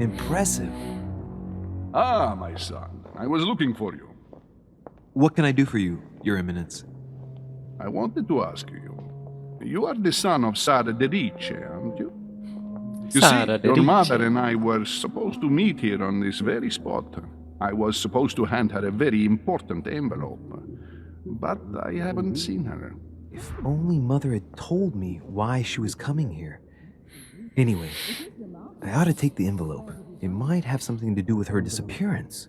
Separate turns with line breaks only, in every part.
Impressive.
Ah, my son, I was looking for you.
What can I do for you, Your Eminence?
I wanted to ask you. You are the son of Sara de Ricci, aren't you? You
Sara
see,
de
your
Ricci.
mother and I were supposed to meet here on this very spot. I was supposed to hand her a very important envelope, but I haven't seen her.
If only Mother had told me why she was coming here. Anyway, I ought to take the envelope. It might have something to do with her disappearance.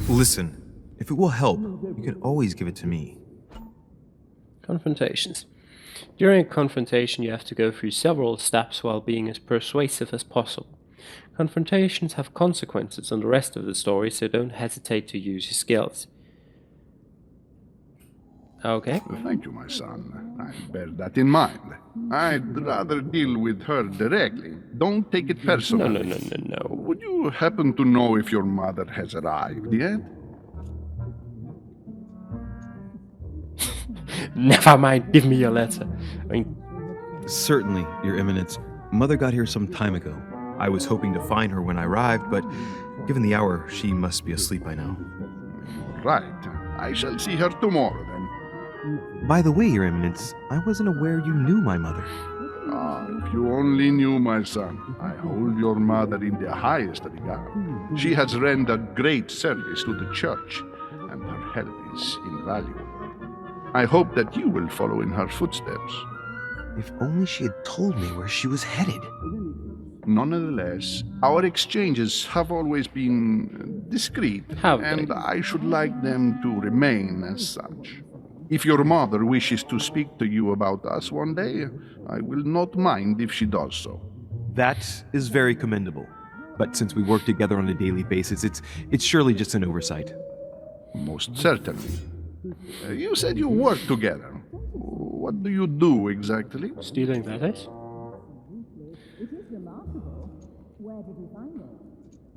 Listen, if it will help, you can always give it to me.
Confrontations. During a confrontation, you have to go through several steps while being as persuasive as possible. Confrontations have consequences on the rest of the story, so don't hesitate to use your skills. Okay.
Thank you, my son. I'll bear that in mind. I'd rather deal with her directly. Don't take it personally.
No.
Would you happen to know if your mother has arrived yet?
Never mind, give me your letter. I mean,
Certainly, Your Eminence. Mother got here some time ago. I was hoping to find her when I arrived, but given the hour, she must be asleep by now.
Right. I shall see her tomorrow, then.
By the way, Your Eminence, I wasn't aware you knew my mother.
Ah, if you only knew, my son. I hold your mother in the highest regard. She has rendered great service to the church, and her help is invaluable. I hope that you will follow in her footsteps.
If only she had told me where she was headed.
Nonetheless, our exchanges have always been discreet,
Have they?
and I should like them to remain as such. If your mother wishes to speak to you about us one day, I will not mind if she does so.
That is very commendable. But since we work together on a daily basis, it's surely just an oversight.
Most certainly. You said you work together. What do you do exactly?
stealing letters?
It is remarkable. Where did you find it?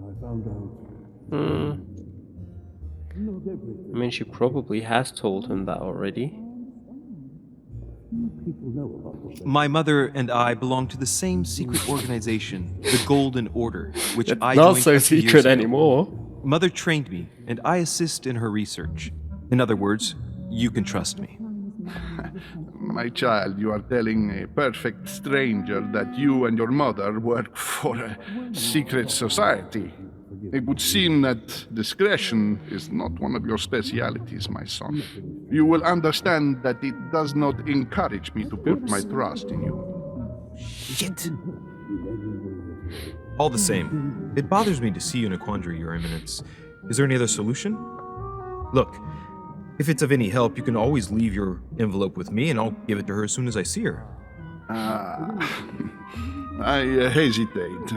I found out not everything.
I mean, she probably has told him that already.
People know about the
My mother and I belong to the same secret organization, the Golden Order, which
It's
I
not
joined
so
50 years
secret
ago.
anymore.
Mother trained me, and I assist in her research. In other words, you can trust me.
My child, you are telling a perfect stranger that you and your mother work for a secret society. It would seem that discretion is not one of your specialities, my son. You will understand that it does not encourage me to put my trust in you.
Shit! All the same, it bothers me to see you in a quandary, Your Eminence. Is there any other solution? Look, if it's of any help, you can always leave your envelope with me and I'll give it to her as soon as I see her.
I hesitate.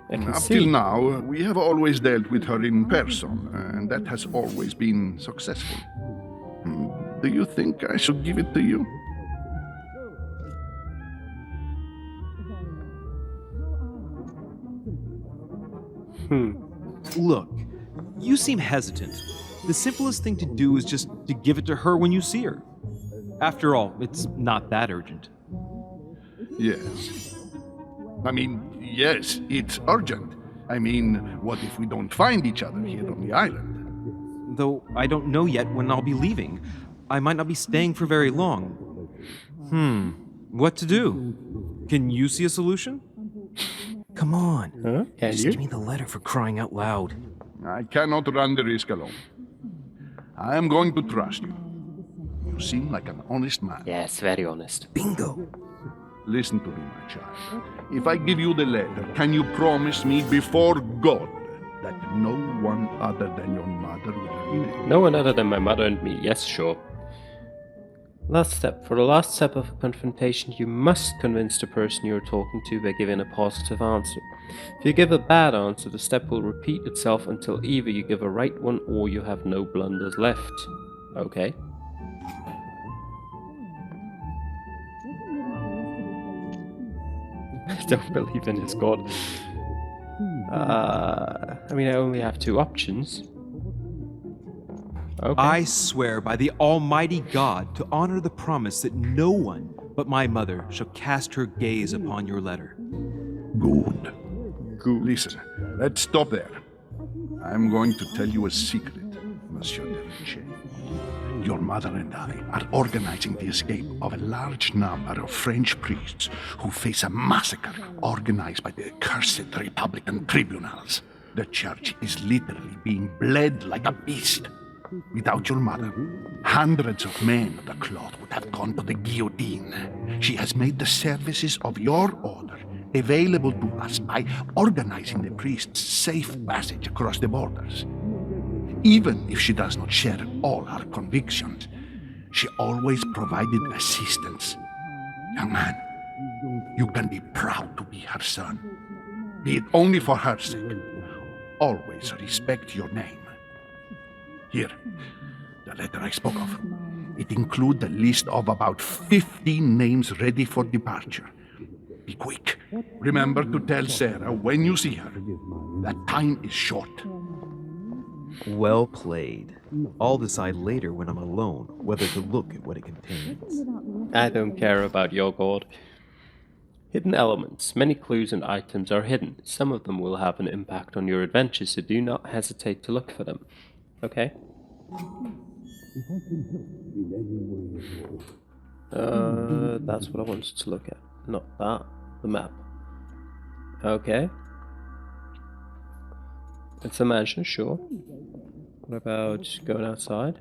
I can
Up
see.
till now, we have always dealt with her in person, and that has always been successful. Do you think I should give it to you?
Look, you seem hesitant. The simplest thing to do is just to give it to her when you see her. After all, it's not that urgent.
Yes. Yes, it's urgent. What if we don't find each other here on the island?
Though I don't know yet when I'll be leaving. I might not be staying for very long. What to do? Can you see a solution? Come on.
Huh? Can
Just
you?
give me the letter for crying out loud.
I cannot run the risk alone. I am going to trust you. You seem like an honest man.
Yes, very honest.
Bingo!
Listen to me, my child. If I give you the letter, can you promise me before God that no one other than your mother will read it?
No one other than my mother and me. Yes, sure. Last step. For the last step of a confrontation, you must convince the person you're talking to by giving a positive answer. If you give a bad answer, the step will repeat itself until either you give a right one or you have no blunders left. Okay? I don't believe in his god. I only have two options. Okay.
I swear by the Almighty God to honor the promise that no one but my mother shall cast her gaze upon your letter.
Good.
Good.
Listen, let's stop there. I'm going to tell you a secret, Monsieur de Riche. Your mother and I are organizing the escape of a large number of French priests who face a massacre organized by the accursed Republican tribunals. The church is literally being bled like a beast. Without your mother, hundreds of men of the cloth would have gone to the guillotine. She has made the services of your order available to us by organizing the priests' safe passage across the borders. Even if she does not share all our convictions, she always provided assistance. Young man, you can be proud to be her son. Be it only for her sake. Always respect your name. Here, the letter I spoke of. It includes a list of about 15 names ready for departure. Be quick. Remember to tell Sarah when you see her that time is short.
Well played. I'll decide later when I'm alone whether to look at what it contains.
I don't care about your god. Hidden elements. Many clues and items are hidden. Some of them will have an impact on your adventure, so do not hesitate to look for them. Okay?
If I can help in any way at all.
That's what I wanted to look at. Not that. The map. Okay. It's a mansion, sure. What about going outside?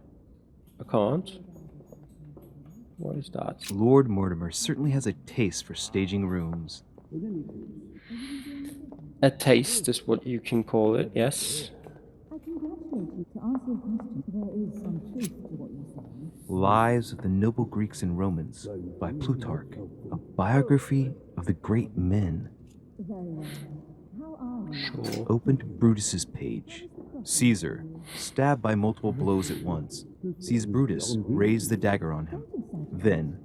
I can't. What is that?
Lord Mortimer certainly has a taste for staging rooms.
A taste is what you can call it, yes.
I congratulate you. To answer your question, there is some truth to what you're saying.
Lives of the Noble Greeks and Romans by Plutarch, a biography of the great men.
Very well. How are you?
Sure.
Open to Brutus's page. Caesar, stabbed by multiple blows at once, sees Brutus raise the dagger on him. Then,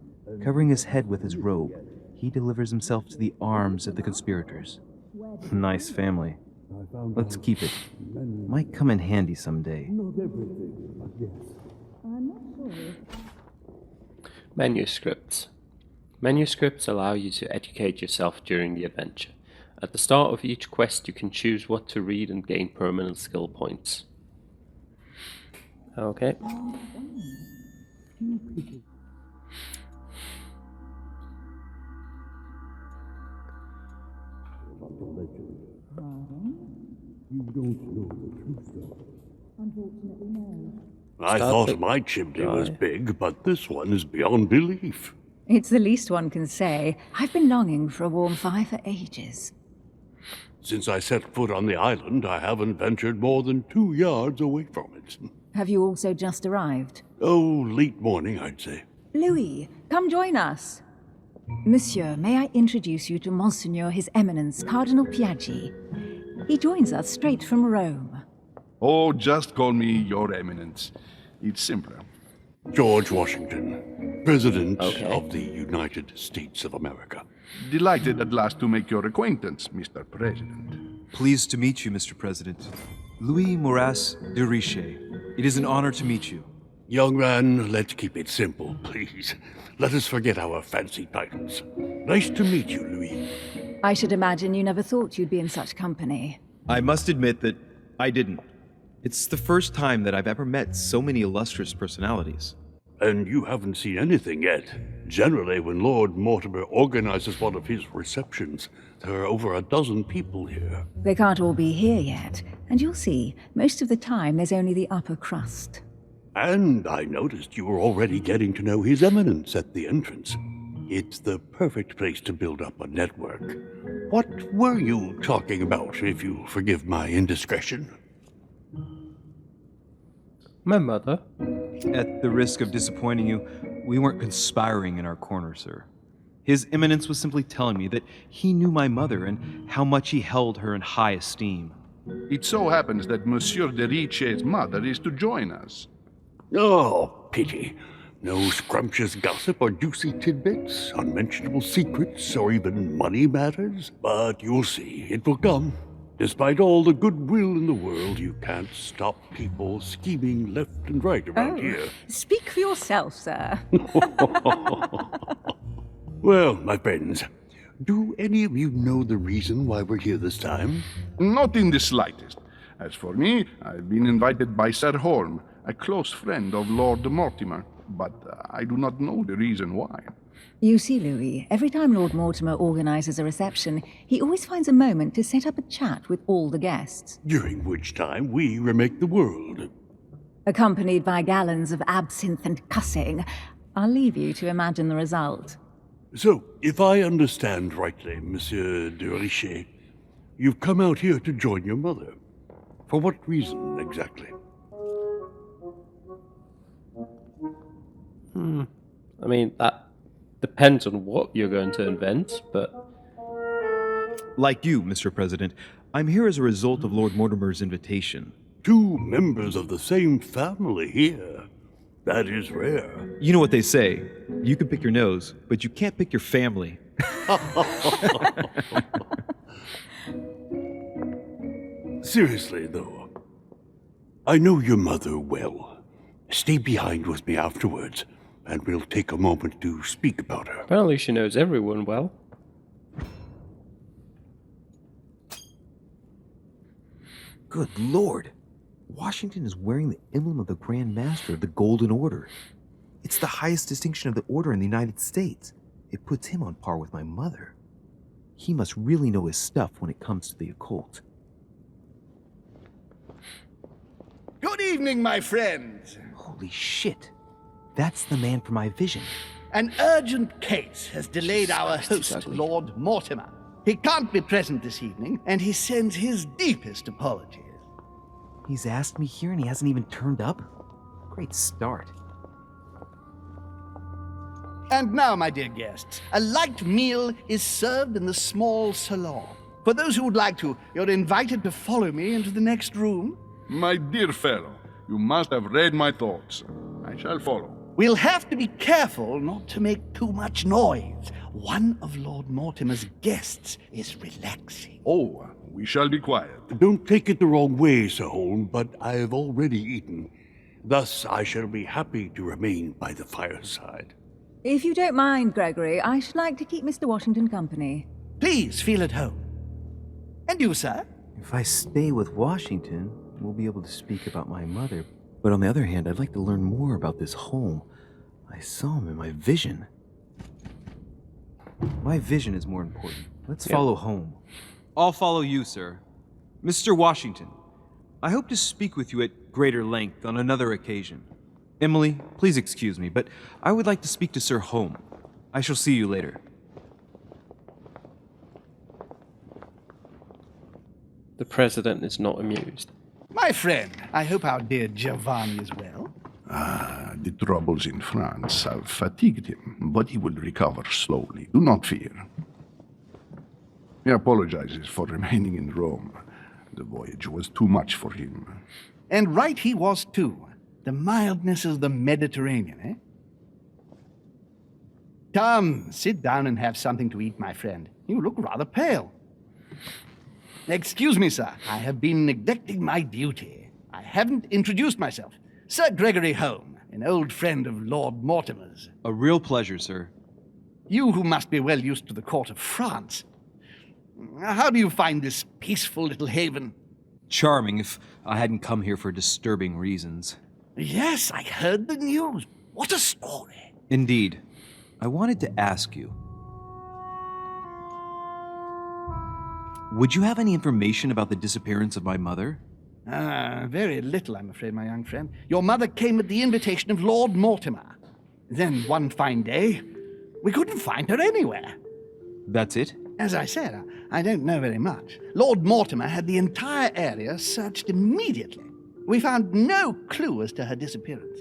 covering his head with his robe, he delivers himself to the arms of the conspirators. Nice family.
I found
Let's
out
keep it.
many,
Might come in handy someday.
not everything, but yes.
I'm not sure.
Manuscripts. Manuscripts allow you to educate yourself during the adventure. At the start of each quest, you can choose what to read and gain permanent skill points. Okay.
About the legend. You don't know the truth, though.
Unfortunately, no.
I
Stop
thought
it.
my chimney was
Guy.
big, but this one is beyond belief.
It's the least one can say. I've been longing for a warm fire for ages.
Since I set foot on the island, I haven't ventured more than 2 yards away from it.
Have you also just arrived?
Oh, late morning, I'd say.
Louis, come join us. Monsieur, may I introduce you to Monseigneur His Eminence, Cardinal Piaggi? He joins us straight from Rome.
Oh, just call me Your Eminence. It's simpler.
George Washington, President
Okay.
of the United States of America.
Delighted at last to make your acquaintance, Mr. President.
Pleased to meet you, Mr. President. Louis Maurras de Riche. It is an honor to meet you.
Young man, let's keep it simple, please. Let us forget our fancy titles. Nice to meet you, Louis.
I should imagine you never thought you'd be in such company.
I must admit that I didn't. It's the first time that I've ever met so many illustrious personalities.
And you haven't seen anything yet. Generally, when Lord Mortimer organizes one of his receptions, there are over a dozen people here.
They can't all be here yet, and you'll see, most of the time there's only the upper crust.
And I noticed you were already getting to know His Eminence at the entrance. It's the perfect place to build up a network. What were you talking about, if you forgive my indiscretion?
My mother.
At the risk of disappointing you, we weren't conspiring in our corner, sir. His Eminence was simply telling me that he knew my mother and how much he held her in high esteem.
It so happens that Monsieur de Riche's mother is to join us.
Oh, pity. No scrumptious gossip or juicy tidbits, unmentionable secrets, or even money matters. But you'll see, it will come. Despite all the goodwill in the world, you can't stop people scheming left and right around here.
Speak for yourself, sir.
Well, my friends, Do any of you know the reason why we're here this time?
Not in the slightest. As for me, I've been invited by Sir Holm, a close friend of Lord Mortimer, but I do not know the reason why.
You see, Louis, every time Lord Mortimer organises a reception, he always finds a moment to set up a chat with all the guests,
During which time we remake the world.
accompanied by gallons of absinthe and cussing. I'll leave you to imagine the result.
So, if I understand rightly, Monsieur de Richet, you've come out here to join your mother. For what reason, exactly?
I mean, that depends on what you're going to invent, but
Like you, Mr. President, I'm here as a result of Lord Mortimer's invitation.
2 members of the same family here. That is rare.
You know what they say. You can pick your nose, but you can't pick your family.
Seriously, though, I know your mother well. Stay behind with me afterwards, and we'll take a moment to speak about her.
apparently she knows everyone well.
Good Lord. Washington is wearing the emblem of the Grand Master of the Golden Order. It's the highest distinction of the order in the United States. It puts him on par with my mother. He must really know his stuff when it comes to the occult.
Good evening, my friends.
Holy shit. That's the man for my vision.
An urgent case has delayed
Jesus
our
Christ,
host,
exactly.
Lord Mortimer. He can't be present this evening, and he sends his deepest apologies.
He's asked me here and he hasn't even turned up? Great start.
And now, my dear guests, a light meal is served in the small salon. For those who would like to, you're invited to follow me into the next room.
My dear fellow, you must have read my thoughts. I shall follow.
We'll have to be careful not to make too much noise. One of Lord Mortimer's guests is relaxing.
Oh, we shall be quiet.
Don't take it the wrong way, Sir Holm, but I have already eaten. Thus, I shall be happy to remain by the fireside.
If you don't mind, Gregory, I should like to keep Mr. Washington company.
Please feel at home. And you, sir?
If I stay with Washington, we'll be able to speak about my mother. But on the other hand, I'd like to learn more about this home. I saw him in my vision. My vision is more important. Let's follow home. I'll follow you, sir. Mr. Washington, I hope to speak with you at greater length on another occasion. Emily, please excuse me, but I would like to speak to Sir Holm. I shall see you later.
The president is not amused.
My friend, I hope our dear Giovanni is well.
The troubles in France have fatigued him, but he will recover slowly. Do not fear. He apologizes for remaining in Rome. The voyage was too much for him.
And right he was, too. The mildness of the Mediterranean, eh? Come, sit down and have something to eat, my friend. You look rather pale. Excuse me, sir. I have been neglecting my duty. I haven't introduced myself. Sir Gregory Holm, an old friend of Lord Mortimer's.
A real pleasure, sir.
You who must be well used to the court of France. How do you find this peaceful little haven?
Charming if I hadn't come here for disturbing reasons.
Yes, I heard the news. What a story.
Indeed. I wanted to ask you. Would you have any information about the disappearance of my mother?
Very little, I'm afraid, my young friend. Your mother came at the invitation of Lord Mortimer. Then one fine day, we couldn't find her anywhere.
That's it?
As I said, I don't know very much. Lord Mortimer had the entire area searched immediately. We found no clue as to her disappearance.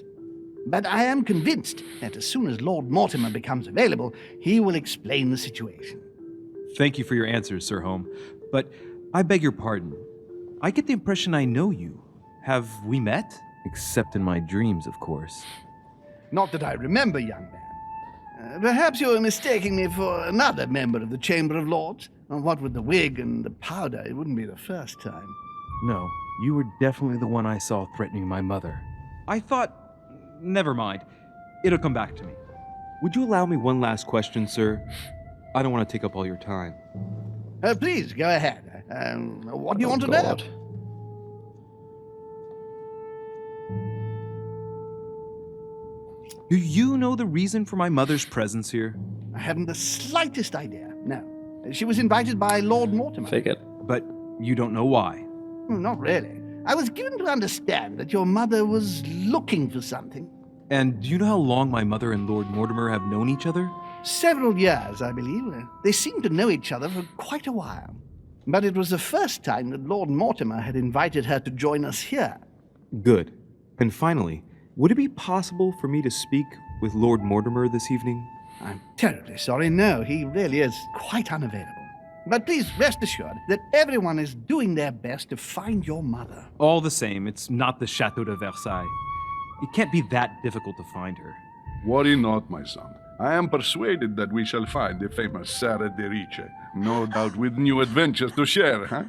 But I am convinced that as soon as Lord Mortimer becomes available, he will explain the situation.
Thank you for your answers, Sir Holm. But I beg your pardon. I get the impression I know you. Have we met? Except in my dreams, of course.
Not that I remember, young man. Perhaps you're mistaking me for another member of the Chamber of Lords. What with the wig and the powder, it wouldn't be the first time.
No, you were definitely the one I saw threatening my mother. I thought... Never mind. It'll come back to me. Would you allow me one last question, sir? I don't want to take up all your time.
Please, go ahead. What do you want to
God.
know?
Do you know the reason for my mother's presence here?
I haven't the slightest idea, no. She was invited by Lord Mortimer.
Figured.
But you don't know why.
Not really. I was given to understand that your mother was looking for something.
And do you know how long my mother and Lord Mortimer have known each other?
Several years, I believe. They seemed to know each other for quite a while. But it was the first time that Lord Mortimer had invited her to join us here.
Good. And finally, would it be possible for me to speak with Lord Mortimer this evening?
I'm terribly sorry, no, he really is quite unavailable. But please rest assured that everyone is doing their best to find your mother.
All the same, it's not the Chateau de Versailles. It can't be that difficult to find her.
Worry not, my son. I am persuaded that we shall find the famous Sarah de Riche. No doubt with new adventures to share, huh?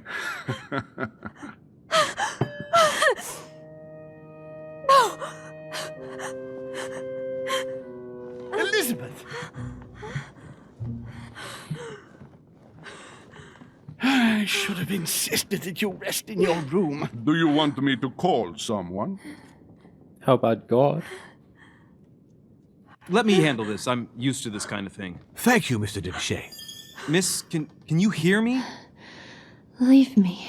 Elizabeth! I should have insisted that you rest in your room.
Do you want me to call someone?
How about God?
Let me handle this. I'm used to this kind of thing.
Thank you, Mr. Duché.
Miss, can you hear me?
Leave me.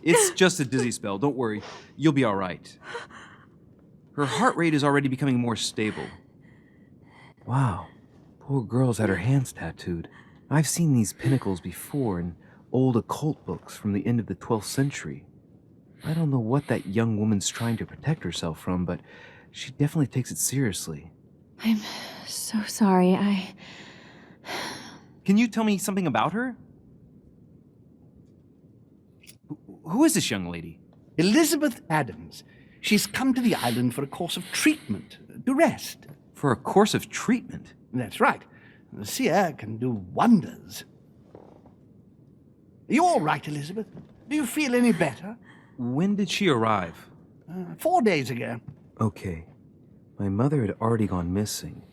It's just a dizzy spell. Don't worry. You'll be all right. Her heart rate is already becoming more stable. Wow. Poor girl's had her hands tattooed. I've seen these pinnacles before in old occult books from the end of the 12th century. I don't know what that young woman's trying to protect herself from, but she definitely takes it seriously.
I'm so sorry.
Can you tell me something about her? Who is this young lady?
Elizabeth Adams. She's come to the island for a course of treatment, to rest.
For a course of treatment?
That's right. The sea air can do wonders. Are you all right, Elizabeth? Do you feel any better?
When did she arrive?
4 days ago.
Okay. My mother had already gone missing.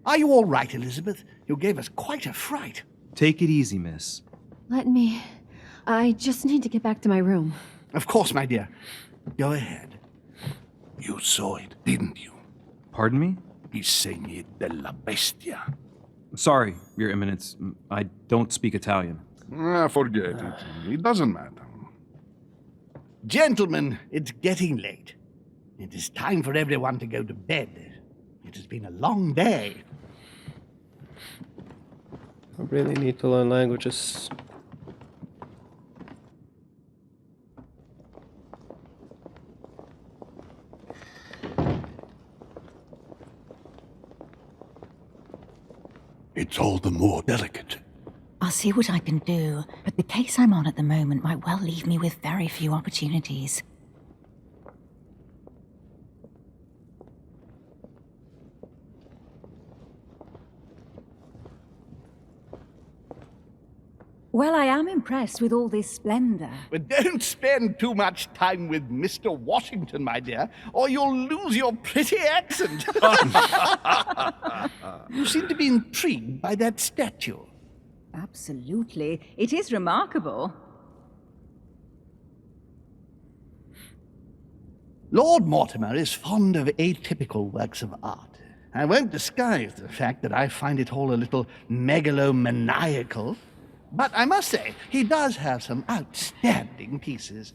Are you all right, Elizabeth? You gave us quite a fright.
Take it easy, miss.
Let me. I just need to get back to my room.
Of course, my dear. Go ahead. You saw it, didn't you?
Pardon me?
Il segni della bestia.
Sorry, Your Eminence. I don't speak Italian.
Forget it. It doesn't matter.
Gentlemen, it's getting late. It is time for everyone to go to bed. It has been a long day.
I really need to learn languages.
It's all the more delicate.
I'll see what I can do, but the case I'm on at the moment might well leave me with very few opportunities. Well, I am impressed with all this splendor.
But don't spend too much time with Mr. Washington, my dear, or you'll lose your pretty accent. You seem to be intrigued by that statue.
Absolutely. It is remarkable.
Lord Mortimer is fond of atypical works of art. I won't disguise the fact that I find it all a little megalomaniacal. But I must say, he does have some outstanding pieces.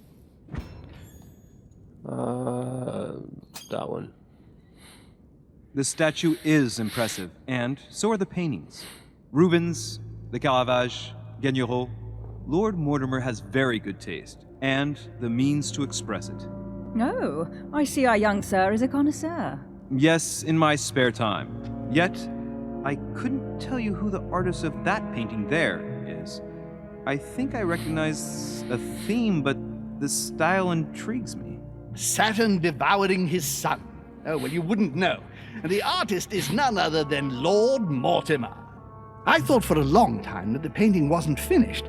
That one.
The statue is impressive, and so are the paintings. Rubens, the Caravage, Guignero. Lord Mortimer has very good taste, and the means to express it.
Oh, I see our young sir is a connoisseur.
Yes, in my spare time. Yet, I couldn't tell you who the artist of that painting there is. I think I recognize a theme, but the style intrigues me.
Saturn devouring his son. Oh, well, you wouldn't know. The artist is none other than Lord Mortimer. I thought for a long time that the painting wasn't finished,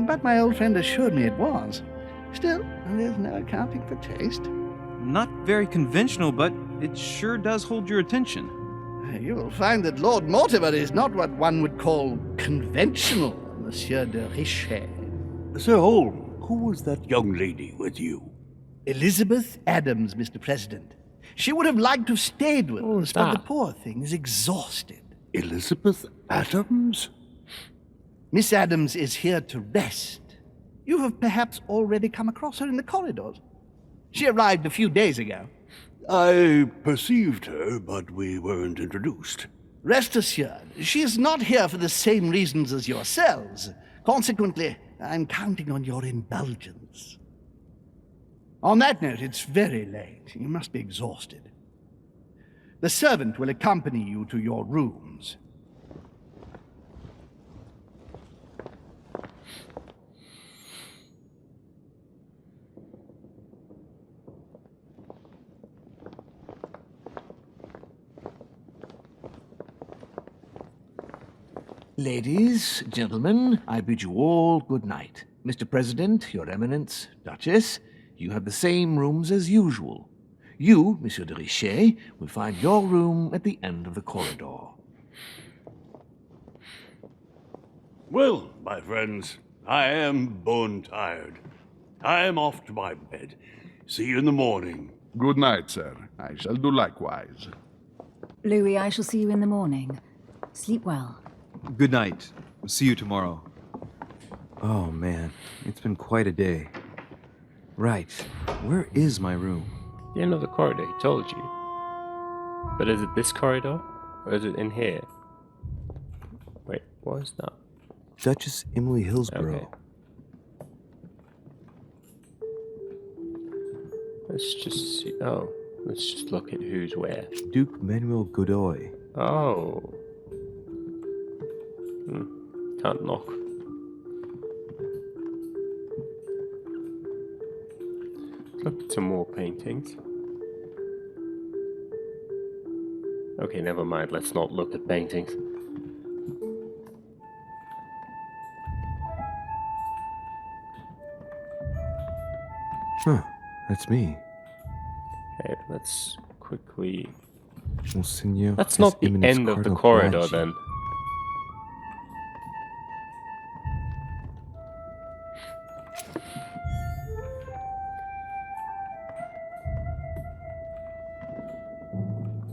but my old friend assured me it was. Still, there's no accounting for taste.
Not very conventional, but it sure does hold your attention.
You will find that Lord Mortimer is not what one would call conventional, Monsieur de Richet.
Sir Holm, who was that young lady with you?
Elizabeth Adams, Mr. President. She would have liked to have stayed with us, but the
that?
poor thing is exhausted.
Elizabeth Adams?
Miss Adams is here to rest. You have perhaps already come across her in the corridors. She arrived a few days ago.
I perceived her, but we weren't introduced.
Rest assured, she is not here for the same reasons as yourselves. Consequently, I'm counting on your indulgence. On that note, it's very late. You must be exhausted. The servant will accompany you to your rooms.
Ladies, gentlemen, I bid you all good night. Mr. President, Your Eminence, Duchess, you have the same rooms as usual. You, Monsieur de Richet, will find your room at the end of the corridor.
Well, my friends, I am bone tired. I am off to my bed. See you in the morning.
Good night, sir. I shall do likewise.
Louis, I shall see you in the morning. Sleep well.
Good night. See you tomorrow.
Oh man, it's been quite a day. Right, where is my room?
The end of the corridor, he told you. But is it this corridor? Or is it in here? Wait, what is that?
Duchess Emily Hillsborough.
Okay. Let's just see. Oh, let's just look at who's where.
Duke Manuel Godoy.
Oh. Can't knock. Look at some more paintings. Okay, never mind. Let's not look at paintings.
Huh, that's me.
Okay, let's quickly...
Monseigneur.
That's
His
not the
Eminence
end of the
Cardinal
corridor
Piaggi.
then.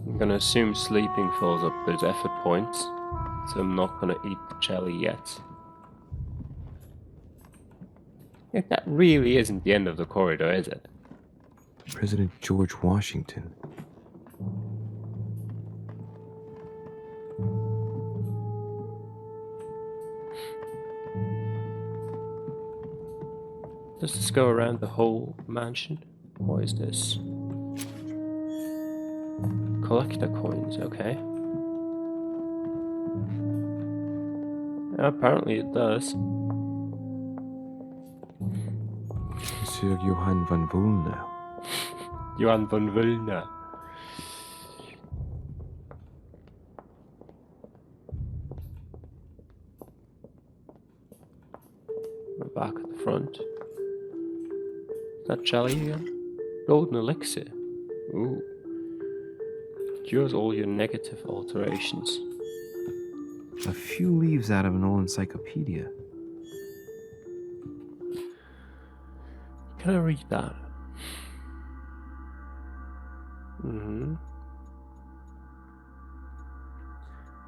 I'm gonna assume sleeping fills up those effort points, so I'm not gonna eat the jelly yet. Yeah, that really isn't the end of the corridor, is it?
President George Washington.
Does this go around the whole mansion? What is this? Collector coins, okay. Apparently it does.
Monsieur Johann von Wulner.
Johann von Wulner. We're back at the front. Is that jelly again? Golden elixir. Ooh. Cures all your negative alterations.
A few leaves out of an old encyclopedia.
Can I read that?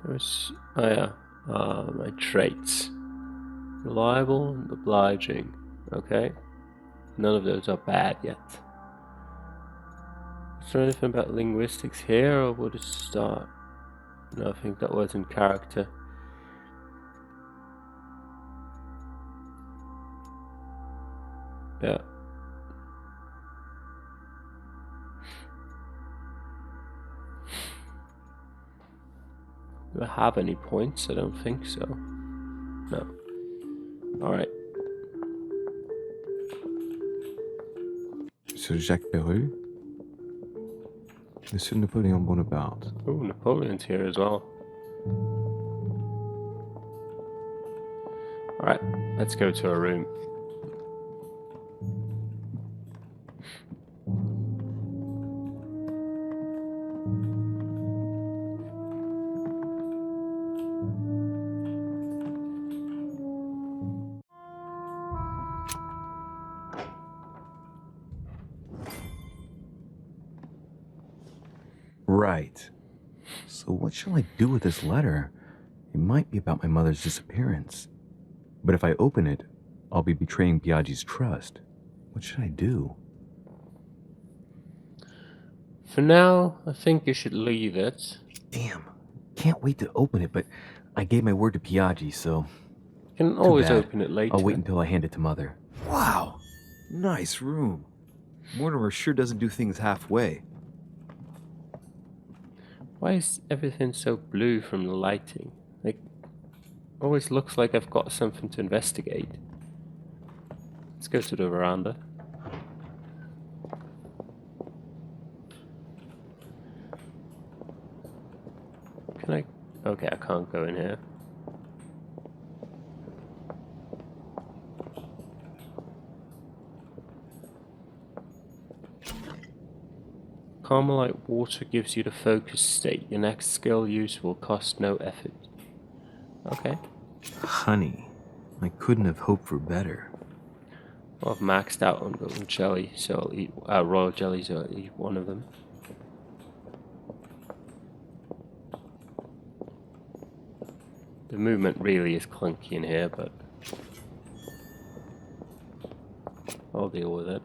There's... oh yeah. My traits. Reliable and obliging. Okay. None of those are bad yet. Is there anything about linguistics here, or would it start? No, I think that was in character. Yeah. Do I have any points? I don't think so. No. Alright.
Monsieur Jacques Perru. Monsieur Napoleon Bonaparte.
Oh, Napoleon's here as well. Alright, let's go to our room.
Right. So what shall I do with this letter? It might be about my mother's disappearance. But if I open it, I'll be betraying Biaggi's trust. What should I do?
For now, I think you should leave it.
Damn. Can't wait to open it, but I gave my word to Biaggi, so...
You can
Too
always
bad.
open it later.
I'll wait until I hand it to Mother. Wow! Nice room. Mortimer sure doesn't do things halfway.
Why is everything so blue from the lighting? Like, always looks like I've got something to investigate. Let's go to the veranda. Can I? Okay, I can't go in here. Carmelite water gives you the focus state. Your next skill use will cost no effort. Okay.
Honey. I couldn't have hoped for better.
Well, I've maxed out on golden jelly, so I'll eat royal jelly, so I'll eat one of them. The movement really is clunky in here, but I'll deal with it.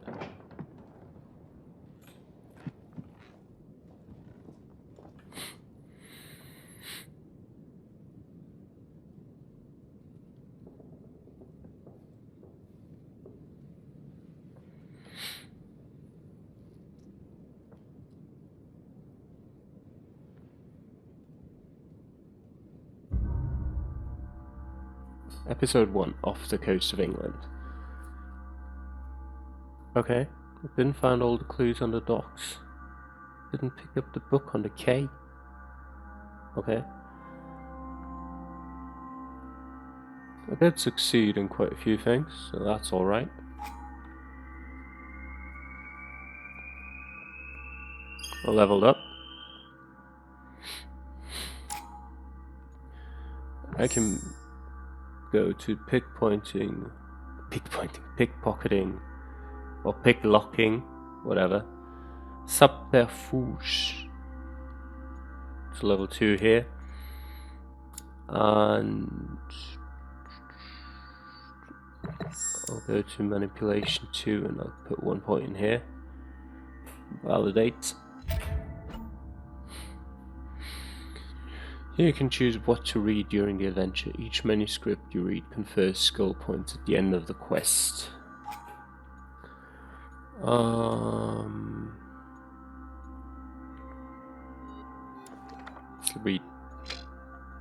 Episode 1, Off the Coast of England. Okay, I didn't find all the clues on the docks. Didn't pick up the book on the quay. Okay. I did succeed in quite a few things, so that's alright. I leveled up. I can go to pickpocketing, or picklocking, whatever. Subterfuge. It's level 2 here. And I'll go to manipulation 2 and I'll put 1 point in here. Validate. Here you can choose what to read during the adventure. Each manuscript you read confers skill points at the end of the quest.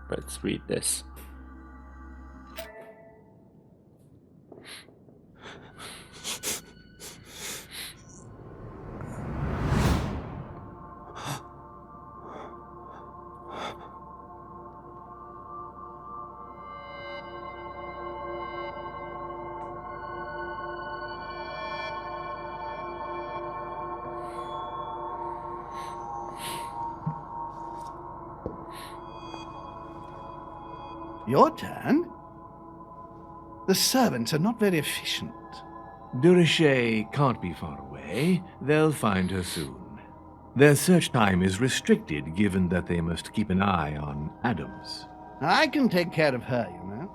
Let's read this.
Your turn? The servants are not very efficient.
De Richet can't be far away. They'll find her soon. Their search time is restricted, given that they must keep an eye on Adams.
I can take care of her, you know.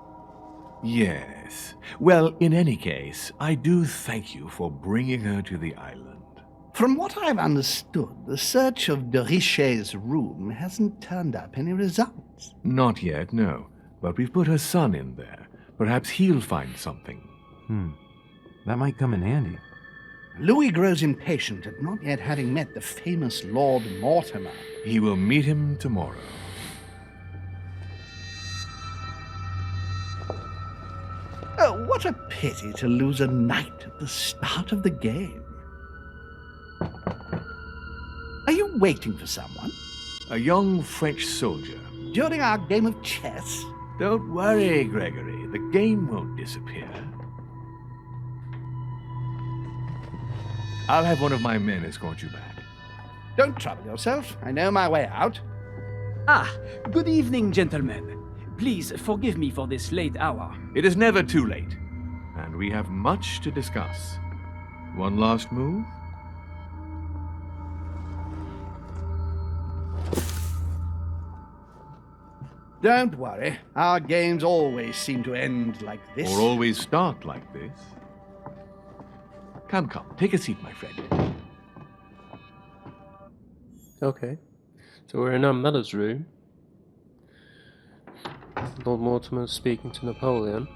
Yes. Well, in any case, I do thank you for bringing her to the island.
From what I've understood, the search of de Richet's room hasn't turned up any results.
Not yet, no. But we've put her son in there. Perhaps he'll find something.
That might come in handy.
Louis grows impatient at not yet having met the famous Lord Mortimer.
He will meet him tomorrow.
Oh, what a pity to lose a knight at the start of the game. Are you waiting for someone?
A young French soldier.
During our game of chess?
Don't worry, Gregory. The game won't disappear. I'll have one of my men escort you back.
Don't trouble yourself. I know my way out.
Ah, good evening, gentlemen. Please forgive me for this late hour.
It is never too late, and we have much to discuss. One last move?
Don't worry. Our games always seem to end like this.
Or always start like this. Come, take a seat, my friend.
Okay. So we're in our mother's room. Lord Mortimer's speaking to Napoleon.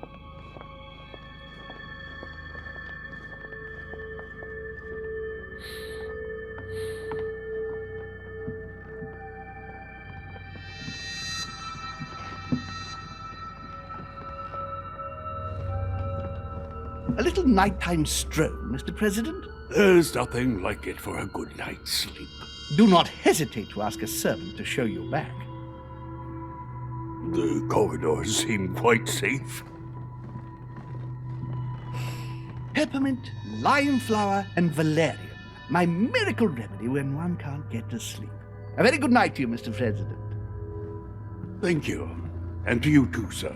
A little nighttime stroll, Mr. President?
There's nothing like it for a good night's sleep.
Do not hesitate to ask a servant to show you back.
The corridors seem quite safe.
Peppermint, lime flower, and valerian. My miracle remedy when one can't get to sleep. A very good night to you, Mr. President.
Thank you. And to you too, sir.